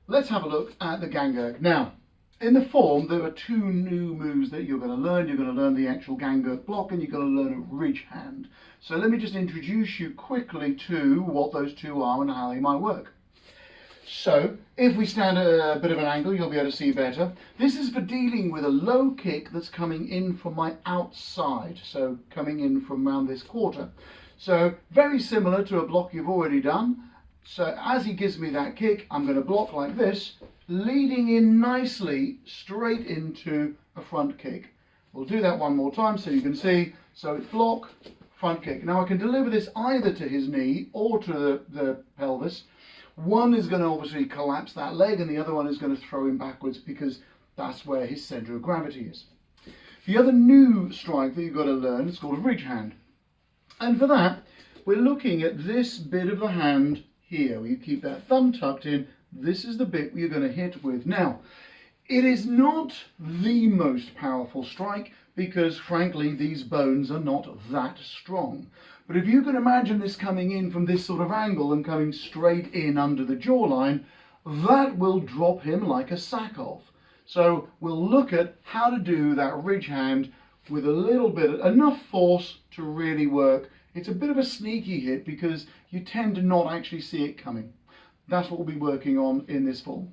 let's have a look at the Gaan Girk. Now, in the form, there are two new moves that you're going to learn. You're going to learn the actual Gaan Girk block and you're going to learn a ridge hand. So let me just introduce you quickly to what those two are and how they might work. So, if we stand at a bit of an angle, you'll be able to see better. This is for dealing with a low kick that's coming in from my outside, so coming in from around this quarter. So, very similar to a block you've already done. So, as he gives me that kick, I'm going to block like this, leading in nicely straight into a front kick. We'll do that one more time so you can see. So, it's block, front kick. Now, I can deliver this either to his knee or to the pelvis. One is going to obviously collapse that leg and the other one is going to throw him backwards because that's where his centre of gravity is. The other new strike that you've got to learn is called a ridge hand. And for that, we're looking at this bit of the hand here. You keep that thumb tucked in. This is the bit you're going to hit with. Now, it is not the most powerful strike because, frankly, these bones are not that strong. But if you can imagine this coming in from this sort of angle and coming straight in under the jawline, that will drop him like a sack off. So we'll look at how to do that ridge hand with a little bit, enough force to really work. It's a bit of a sneaky hit because you tend to not actually see it coming. That's what we'll be working on in this form.